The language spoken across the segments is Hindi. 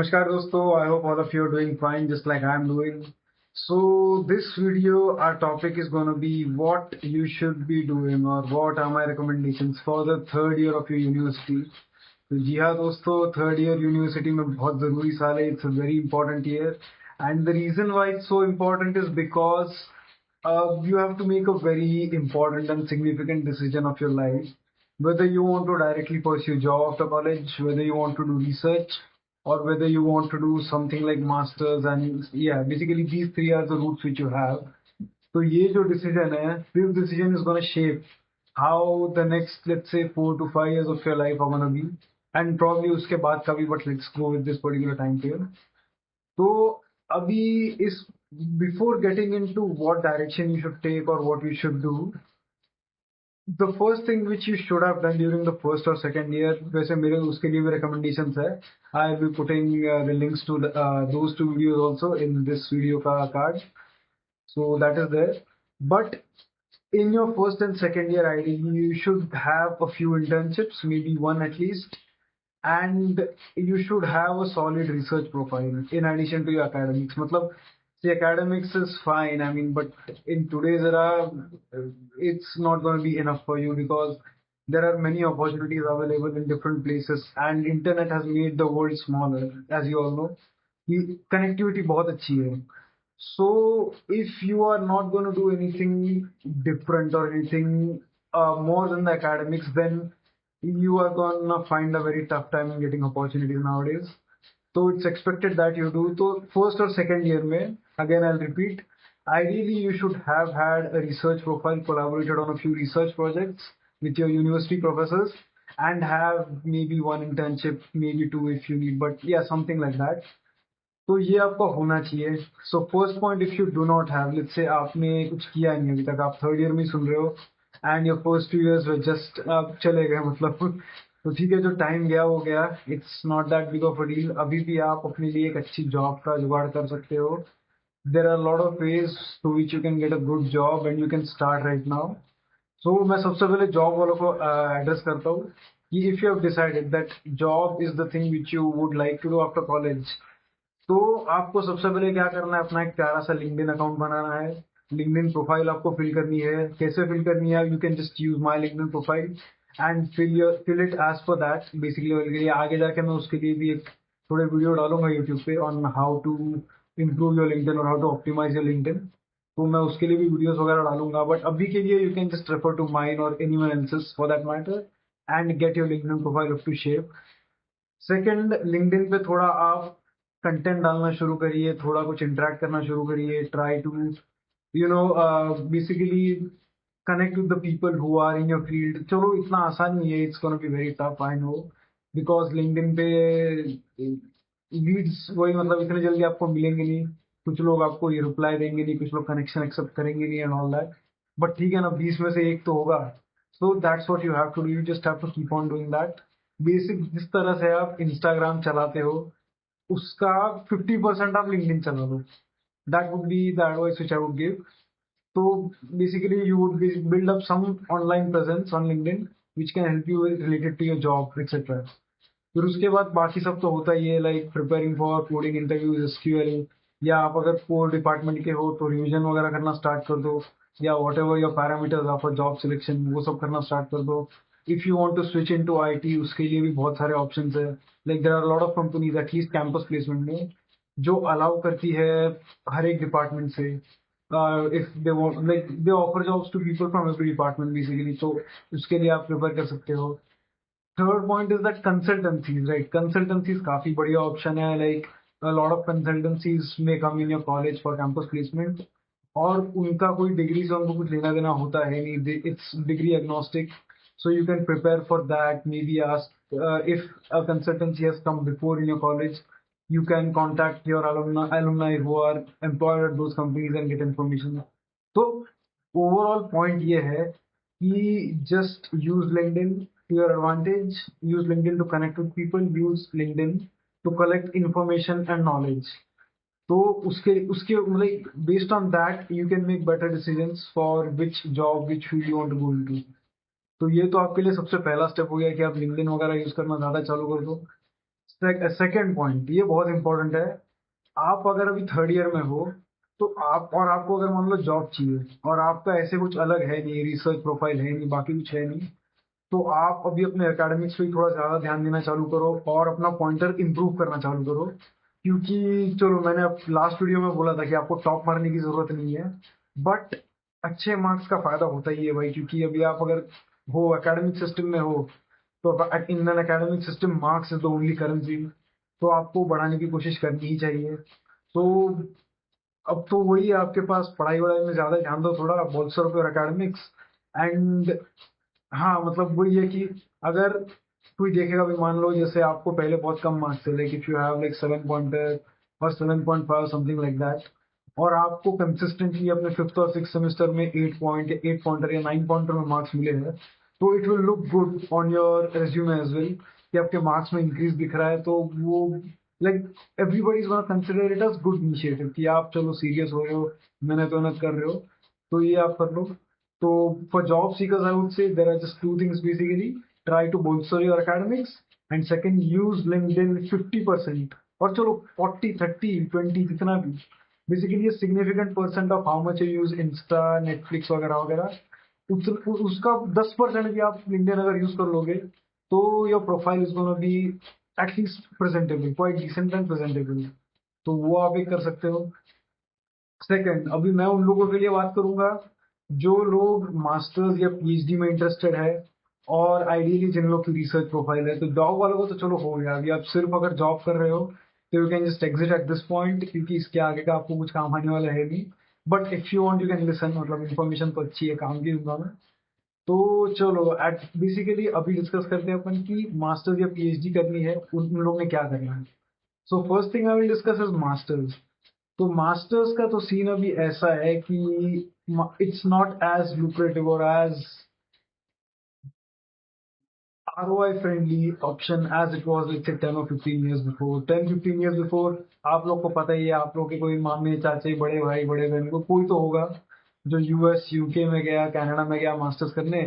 Namaskar dosto, I hope all of you are doing fine just like I'm doing. So this video, our topic is going to be what you should be doing or what are my recommendations for the third year of your university. तो जी हाँ दोस्तों, थर्ड ईयर यूनिवर्सिटी में बहुत ज़रूरी साल है. It's a very important year and the reason why it's so important is because you have to make a very important and significant decision of your life, whether you want to directly pursue job after college, whether you want to do research, or whether you want to do something like masters. And yeah, basically these three are the routes which you have. तो ये जो decision है, this decision is going to shape how the next, let's say, 4 to 5 years of your life are going to be, and probably उसके बाद का भी, but let's go with this particular time period. तो अभी इस before getting into what direction you should take or what you should do, the first thing which you should have done during the first or second year, वैसे मेरे उसके लिए भी recommendations है. I will be putting the links to those two videos also in this video का card, so that is there. But in your first and second year, ideally you should have a few internships, maybe one at least, and you should have a solid research profile in addition to your academics. मतलब the academics is fine, I mean, but in today's era, it's not going to be enough for you because there are many opportunities available in different places, and internet has made the world smaller, as you all know. कि connectivity बहुत अच्छी है. So if you are not going to do anything different or anything more than the academics, then you are gonna find a very tough time in getting opportunities nowadays. So it's expected that you do. So first or second year में, again I'll repeat, ideally you should have had a research profile, collaborated on a few research projects with your university professors, and have maybe one internship, maybe two if you need, but yeah, something like that. तो ये आपका होना चाहिए. So first point, if you do not have, let's say आपने कुछ किया नहीं अभी तक, आप थर्ड ईयर में सुन रहे हो and your first 2 years way just आप चले गए मतलब, तो ठीक है, जो टाइम गया वो गया. It's not that big of a deal. अभी भी आप अपने लिए एक अच्छी जॉब का जुगाड़ कर सकते हो. There are lot of ways to which you can get a good job and you can start right now. So मैं सबसे पहले जॉब वालों को एड्रेस करता हूँ कि if you have decided that job is the thing which you would like to do after college, तो आपको सबसे पहले क्या करना है, अपना एक प्यारा सा लिंक्डइन अकाउंट बनाना है. लिंक्डइन प्रोफाइल आपको फिल करनी है. कैसे फिल करनी है? You can just use my LinkedIn profile and fill it as per that. Basically आगे जाके मैं उसके लिए भी एक थोड़े वीडियो डालूंगा यूट्यूब पे on how to improve your LinkedIn और how to optimize your LinkedIn. तो मैं उसके लिए भी वीडियोस वगैरह डालूंगा, बट अभी के लिए you can just refer to mine और anyone else's for that matter and get your LinkedIn profile up to shape. Second, LinkedIn पे थोड़ा आप कंटेंट डालना शुरू करिए, थोड़ा कुछ इंटरेक्ट करना शुरू करिए. Try to basically connect with the people who are in your field. चलो इतना आसान नहीं है, it's gonna be very tough, I know, because LinkedIn पे लीड्स वही मतलब इतने जल्दी आपको मिलेंगे नहीं. कुछ लोग आपको ये रिप्लाई देंगे नहीं, कुछ लोग कनेक्शन एक्सेप्ट करेंगे नहीं एंड ऑल दैट. बट ठीक है ना, 20 में से एक तो होगा. So that's what you have to do. You just have to keep on doing that. Basic जिस तरह से आप इंस्टाग्राम चलाते हो, उसका 50% आप लिंक्डइन चला लो. That would be the advice which I would give. तो basically you would build up some online presence on LinkedIn which can help you related to your job etcetera. फिर उसके बाद बाकी सब तो होता ही है, like preparing for coding interviews, SQL, या आप अगर कोर डिपार्टमेंट के हो तो रिवीजन वगैरह करना स्टार्ट कर दो, या whatever your parameters of job selection, वो सब करना स्टार्ट कर दो. If you want to switch into IT, उसके लिए भी बहुत सारे ऑप्शंस है. Like there are lot of companies at least campus placement में जो अलाउ करती है हर एक डिपार्टमेंट से. If they want, like they offer jobs to people from every department basically. तो उसके लिए आप प्रिपेयर कर सकते हो. Third point is that consultancies, right? Consultancies काफी बढ़िया ऑप्शन है. Like a lot of consultancies may come in your college for campus placement, और उनका कोई डिग्री से उनको कुछ लेना देना होता है नहीं. It's degree agnostic, so you can prepare for that. Maybe ask if a consultancy has come before in your college, you can contact your alumni who are employed at those companies and get information. तो overall point ये है कि just use LinkedIn to your advantage. Use LinkedIn to connect with people. Use LinkedIn to collect information and knowledge. तो उसके उसके मतलब based on that you can make better decisions for which job which field you want to go into. तो ये तो आपके लिए सबसे पहला स्टेप हो गया कि आप लिंक्डइन वगैरह यूज करना ज्यादा चालू कर दो. सेकेंड पॉइंट ये बहुत इंपॉर्टेंट है। आप अगर अभी थर्ड ईयर में हो तो आप और आपको अगर मान लो जॉब चाहिए और आपका ऐसे कुछ अलग है नहीं, रिसर्च प्रोफाइल है नहीं, बाकी कुछ है नहीं, तो आप अभी अपने एकेडमिक्स पे थोड़ा ज्यादा ध्यान देना चालू करो और अपना पॉइंटर इंप्रूव करना चालू करो। क्योंकि चलो मैंने अब लास्ट वीडियो में बोला था कि आपको टॉप मारने की जरूरत नहीं है, बट अच्छे मार्क्स का फायदा होता ही है भाई। क्योंकि अभी आप अगर हो एकेडमिक सिस्टम में हो तो in an academic system marks is the only currency, तो आपको बढ़ाने की कोशिश करनी ही चाहिए। तो अब तो वही आपके पास पढ़ाई वढ़ाई में ज्यादा ध्यान दो, थोड़ा बोल्सर ऑफ योर एकेडमिक्स। एंड हाँ मतलब वही है कि अगर कोई देखेगा भी, मान लो जैसे आपको पहले बहुत कम मार्क्स थे, like if you have like 7 pointer और 7.5 समथिंग लाइक दैट, और आपको कंसिस्टेंटली अपने फिफ्थ और सिक्स सेमेस्टर में 8 पॉइंटर या 9 पॉइंटर में मार्क्स मिले हैं, तो it will look good on your resume as well कि आपके मार्क्स में इंक्रीज दिख रहा है। तो वो like everybody is gonna consider it as good initiative कि आप चलो सीरियस हो रहे हो, मेहनत कर रहे हो, तो ये आप कर लो। So for job seekers, I would say there are just two things basically. Try to bolster your academics, and second, use LinkedIn 50% और चलो 40, 30, 20 जितना भी, basically a significant percent of how much you use Insta, Netflix वगैरह वगैरह, उसका 10% भी आप LinkedIn अगर यूज कर लोगे तो your profile is gonna be at least presentable, quite decent and presentable. तो वो आप एक कर सकते हो। सेकंड, अभी मैं उन लोगों के लिए बात करूंगा जो लोग मास्टर्स या पीएचडी में इंटरेस्टेड है और आइडियली जिन लोग की रिसर्च प्रोफाइल है। तो जॉब वालों को तो चलो हो गया, अभी आप सिर्फ अगर जॉब कर रहे हो तो you can just exit at this point, क्योंकि इसके आगे का आपको कुछ काम आने वाला है नहीं। But if you want you can listen, मतलब इन्फॉर्मेशन तो अच्छी है, काम की दूंगा मैं। तो चलो एट बेसिकली अभी डिस्कस करते हैं अपन की मास्टर्स या पीएचडी करनी है उन लोगों ने क्या करना है। So first thing I will discuss is masters. तो मास्टर्स का तो सीन अभी ऐसा है कि इट्स नॉट एज लुक्रेटिव और as ROI friendly option as it was like 10 or 15 years before. 10-15 years before आप लोग को पता ही है, आप लोग के कोई मामे चाचे बड़े भाई बड़े बहन को कोई तो होगा जो यूएस यूके में गया, कनाडा में गया मास्टर्स करने,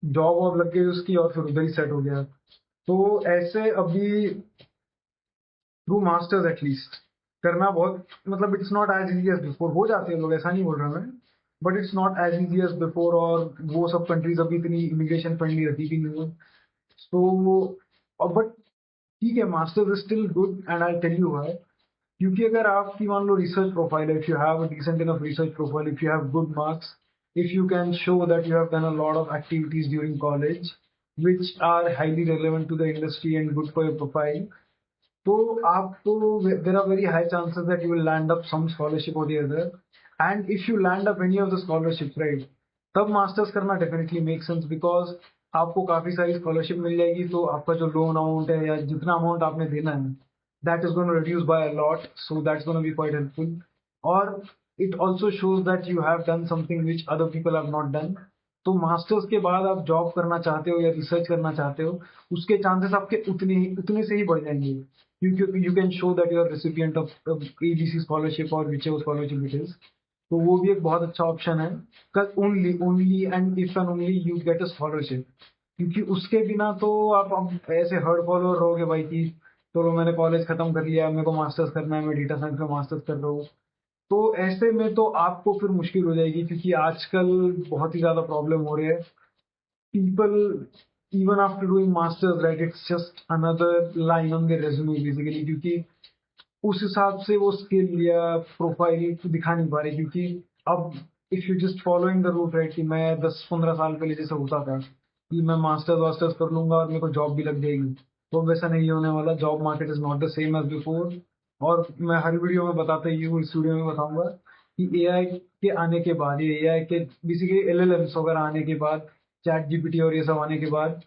जॉब वॉब लग गई उसकी और फिर उधर ही सेट हो गया। तो ऐसे अभी थ्रू मास्टर्स एटलीस्ट करना बहुत, मतलब it's not as easy as before. हो जाते हैं लोग, ऐसा नहीं बोल रहा मैं, but it's not as easy as before. और वो सब कंट्रीज अभी इतनी इमिग्रेशन फ्रेंडली रहती भी नहीं है। सो बट ठीक है, masters is still good and I tell you why. क्योंकि अगर आपकी मान लो रिसर्च प्रोफाइल है, if you have a decent enough research profile, if you have good marks, if you can show that you have done a lot of activities during college which are highly relevant to the industry and good for your profile, तो आपको there are very high chances that you will land up some scholarship or the other. And if you land up any of the scholarship, right, तब मास्टर्स करना डेफिनेटली मेक सेंस, बिकॉज आपको काफी सारी स्कॉलरशिप मिल जाएगी, तो आपका जो लोन अमाउंट है या जितना अमाउंट आपने देना है that is gonna reduce by a lot, so that's gonna be quite helpful. और it also shows that you have done something which other people have not done. तो मास्टर्स के बाद आप जॉब करना चाहते हो या रिसर्च करना चाहते हो, उसके चांसेस आपके उतने से ही बढ़ जाएंगे। You can show that you are recipient of ABC scholarship or whichever scholarship it is. तो वो भी एक बहुत अच्छा ऑप्शन है। कल only and if and only you get a scholarship, क्योंकि उसके बिना तो आप अब ऐसे हर्ड फॉलोअर रहोगे भाई कि चलो मैंने कॉलेज खत्म कर लिया, मेरे को मास्टर्स करना है, मैं डेटा साइंस में मास्टर्स कर रहा हूँ। तो ऐसे में तो आपको फिर मुश्किल हो जाएगी, क्योंकि आजकल बहुत ही ज्यादा प्रॉब्लम हो रही है। people, even after doing masters, right, it's just another line on their resume basically, क्योंकि उस हिसाब से वो स्किल या प्रोफाइल दिखा नहीं पा रहे। क्योंकि अब if you just following the route, right, कि मैं 10-15 साल पहले जैसे होता था कि मैं मास्टर्स वास्टर्स कर लूंगा और मेरे को जॉब भी लग जाएगी, तो वैसा नहीं होने वाला। Job market is not the same as before. और मैं हर वीडियो में बताता ही हूँ, इस वीडियो में बताऊंगा कि एआई के आने के बाद, ये एआई के बेसिकली एलएलएम्स वगैरह आने के बाद, चैट जीपीटी और ये सब आने के बाद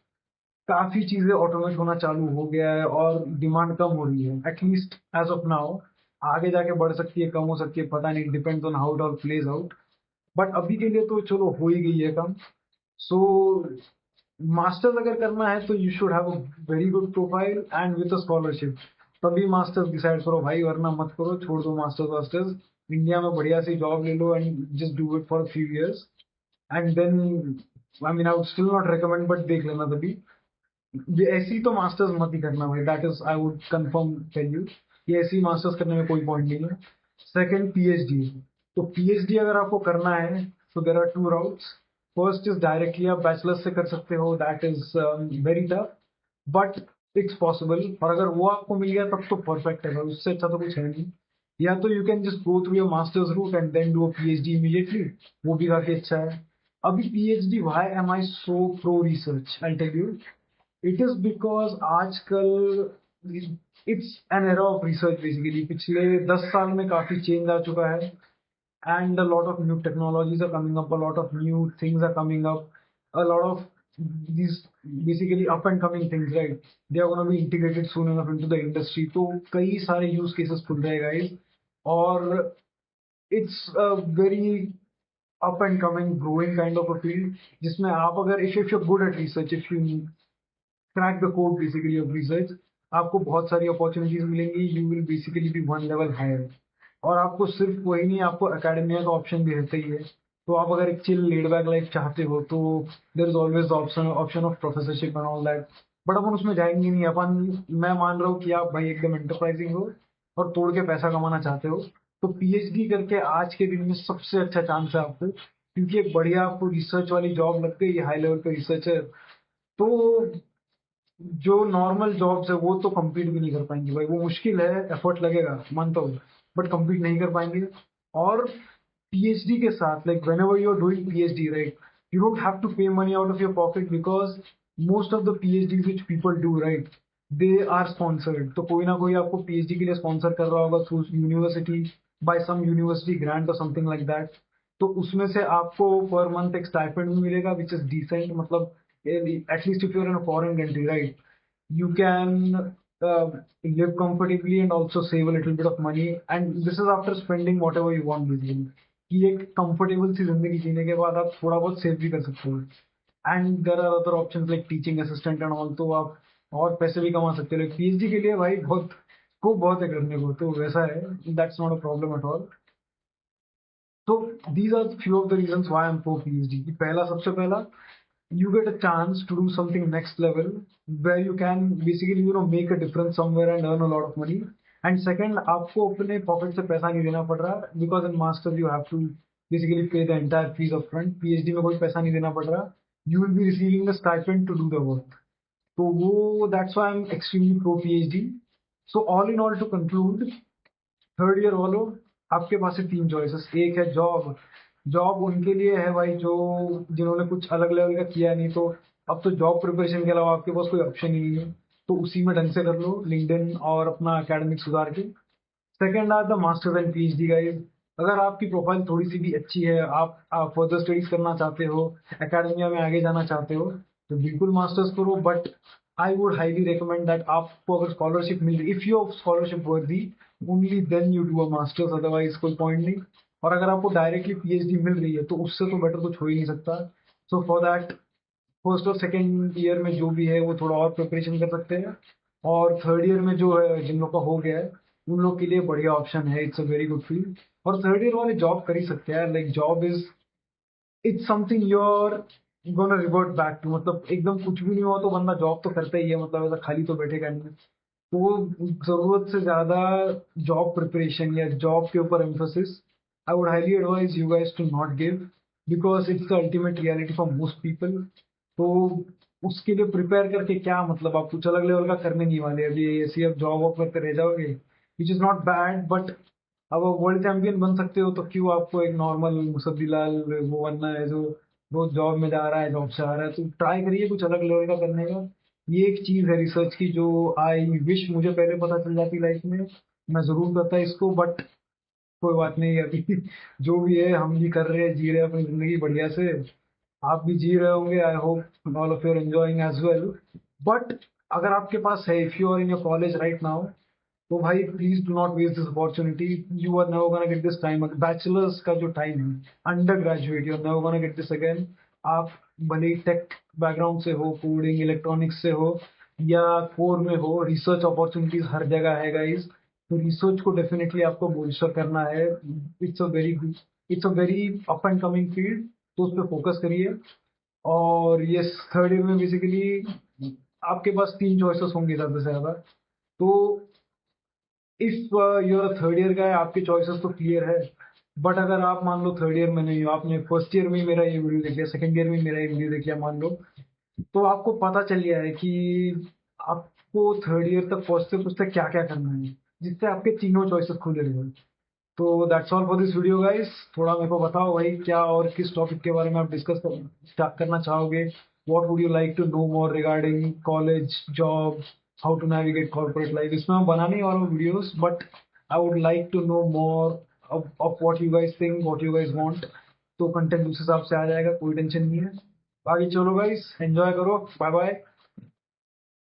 काफी चीजें ऑटोमेट होना चालू हो गया है और डिमांड कम हो रही है, एटलीस्ट एज ऑफ नाउ। आगे जाके बढ़ सकती है, कम हो सकती है, पता नहीं, depends on how it all plays out. But अभी के लिए तो चलो हो ही गई है कम। सो मास्टर्स अगर करना है तो you should have a very good profile and with a scholarship, तभी मास्टर्स डिसाइड करो भाई, वरना मत करो, छोड़ दो मास्टर्स वास्टर्स। इंडिया में बढ़िया सी जॉब ले लो and just do it for few years and then, I mean I would still not recommend, but देख लेना तभी। ये ऐसी तो मास्टर्स मत ही करना भाई, that is I would confirm tell you, ये ऐसी मास्टर्स करने में कोई पॉइंट नहीं है। Second PhD. तो पीएचडी अगर आपको करना है तो there are two routes. First is directly आप बैचलर्स से कर सकते हो, that is very tough but it's possible. और अगर वो आपको मिल गया तब तो परफेक्ट है भाई, उससे अच्छा तो कुछ है नहीं। या तो you can just go through your masters route and then do a PhD immediately, वो भी काफी अच्छा है। अभी PhD, why am I so pro research, I tell you, it is because आजकल it's an era of research basically. पिछले 10 साल में काफी चेंज आ चुका है and a lot of new technologies are coming up, a lot of new things are coming up, a lot of these basically up and coming things, right? They are going to be integrated soon enough into the industry. तो कई सारे use cases खुल रहे हैं guys, और it's a very up and coming growing kind of a field जिसमें आप अगर if you're good at research, if you crack the code basically of research, आपको बहुत सारी अपॉर्चुनिटीज मिलेंगी, you will basically be one level higher. और आपको सिर्फ वही नहीं, आपको एकेडमिया का ऑप्शन भी रहता ही है। तो आप अगर एक चिल लेड बैक लाइफ चाहते हो तो there is always option of professorship and all that. But अपन उसमें जाएंगे नहीं अपन। मैं मान रहा हूँ कि आप भाई एकदम एंटरप्राइजिंग हो और तोड़ के पैसा कमाना चाहते हो, तो पीएचडी करके आज के दिन में सबसे अच्छा चांस है आपको, क्योंकि एक बढ़िया आपको रिसर्च वाली जॉब लग गई, हाई लेवल पे रिसर्चर। तो जो नॉर्मल जॉब्स है वो तो compete भी नहीं कर पाएंगे भाई, वो मुश्किल है, एफर्ट लगेगा मानता हूँ, बट compete नहीं कर पाएंगे। और पीएचडी के साथ, like whenever you are doing PhD, right, you don't have to pay money out of your pocket, because most of the PhD which people do, right, they are sponsored. तो कोई ना कोई आपको पीएचडी के लिए स्पॉन्सर कर रहा होगा थ्रू यूनिवर्सिटी, बाय सम यूनिवर्सिटी ग्रांट और समथिंग लाइक दैट। तो उसमें से आपको पर मंथ एक स्टाइपेंड भी मिलेगा विच इज डिसेंट, मतलब at least if you're in a foreign country, right, you can live comfortably and also save a little bit of money, and this is after spending whatever you want basically, कि एक कंफर्टेबल सी जिंदगी जीने के बाद आप थोड़ा बहुत सेव भी कर सकते हो। And there are other option like teaching assistant and all, तो आप और पैसे भी कमा सकते हो। लाइक पीएचडी के लिए भाई बहुत स्कोप बहुत है करने को, तो वैसा है, that's not a problem at all. तो these are few of the reasons why I am for PhD. पहला, सबसे पहला, you get a chance to do something next level where you can basically make a difference somewhere and earn a lot of money. And second, आपको अपने पॉकेट से पैसा नहीं देना पड़ रहा, because in master you have to basically pay the entire fees up front। PhD में कोई पैसा नहीं देना पड़ रहा, you will be receiving the stipend to do the work। तो वो that's why I'm extremely pro PhD। So all in all, to conclude, third year वालों, आपके पास है तीन चॉइसेस। एक है जॉब। जॉब उनके लिए है भाई जो जिन्होंने कुछ अलग लेवल का किया नहीं, तो अब तो जॉब प्रिपरेशन के अलावा आपके पास कोई ऑप्शन ही नहीं है, तो उसी में ढंग से कर लो लिंक्डइन और अपना एकेडमिक सुधार के। Second are the masters and PhD guys. अगर आपकी प्रोफाइल थोड़ी सी भी अच्छी है, आप फर्दर स्टडीज करना चाहते हो, एकेडमिया में आगे जाना चाहते हो, तो बिल्कुल मास्टर्स करो। But I would highly recommend that आपको अगर स्कॉलरशिप मिल रही, if you are scholarship worthy, only then you do a masters, otherwise कोई पॉइंट नहीं। और अगर आपको डायरेक्टली पीएचडी मिल रही है तो उससे तो बेटर कुछ हो ही नहीं सकता। सो फॉर दैट, फर्स्ट और सेकेंड ईयर में जो भी है वो थोड़ा और प्रिपरेशन कर सकते हैं। और थर्ड ईयर में जो है जिन लोग का हो गया है उन लोग के लिए बढ़िया ऑप्शन है, it's a very good field. और थर्ड ईयर वाले जॉब कर ही सकते हैं, like job is, it's something you're gonna revert back to. मतलब एकदम कुछ भी नहीं हुआ तो बंदा जॉब तो करता ही है, मतलब ऐसा खाली तो बैठेगा नहीं। तो जरूरत से ज्यादा जॉब प्रिपरेशन या जॉब के ऊपर emphasis I would highly advise you guys to not give, because it's the ultimate reality for most people. तो उसके लिए प्रिपेयर करके क्या मतलब, आप कुछ अलग लेवल का करने नहीं वाले, अभी ऐसी आप जॉब वॉब करते रह जाओगे, which is not bad, but अब वर्ल्ड चैंपियन बन सकते हो तो क्यों आपको एक नॉर्मल मुसद्दीलाल वो बनना है जो रोज जॉब में जा रहा है, जॉब से आ रहा है। तो ट्राई करिए कुछ अलग लेवल का करने का। ये एक चीज है रिसर्च की जो आई विश मुझे पहले पता चल जाती लाइफ में, मैं जरूर करता इसको, बट कोई बात नहीं अभी जो भी है हम भी कर रहे हैं, जी रहे हैं अपनी जिंदगी बढ़िया से। आप भी जी रहे होंगे, I hope all of you're enjoying as well. But अगर आपके पास है, if you are in your college right now, तो भाई please do not waste this opportunity. You are never gonna get this time, bachelors का जो टाइम है, undergraduate, you are never gonna get this again. आप भले ही टेक बैकग्राउंड से हो, कोडिंग इलेक्ट्रॉनिक्स से हो या कोर में हो, रिसर्च अपॉर्चुनिटीज हर जगह है गाइज। तो रिसर्च को डेफिनेटली आपको बोल्स्टर करना है। It's a very it's a very up and coming field, तो उस पर फोकस करिए। और ये थर्ड ईयर में बेसिकली आपके पास 3 चॉइसेस होंगे ज़्यादा से ज़्यादा। तो if you are third year का है, आपके चॉइसेस तो क्लियर है। बट अगर आप मान लो थर्ड ईयर में नहीं हो, आपने फर्स्ट ईयर में मेरा ये वीडियो देख लिया, सेकंड ईयर में मेरा ये वीडियो देख लिया मान लो, तो आपको पता चल गया है कि आपको थर्ड ईयर तक पहुंचते पहुंचते क्या क्या करना है, जिससे आपके तीनों चॉइसेस खुले रहे। तो that's all for this video guys. थोड़ा मेरे को बताओ भाई, क्या और किस टॉपिक के बारे में आप डिस्कस स्टार्ट करना चाहोगे? What would you like to know more regarding college, job, how to navigate corporate life? इसमें मैं बनाने ही वाला हूँ videos, but I would like to know more of what you guys think, what you guys want. तो कंटेंट उस हिसाब से आ जाएगा, कोई टेंशन नहीं है। आगे चलो गाइस, एंजॉय करो, बाय बाय।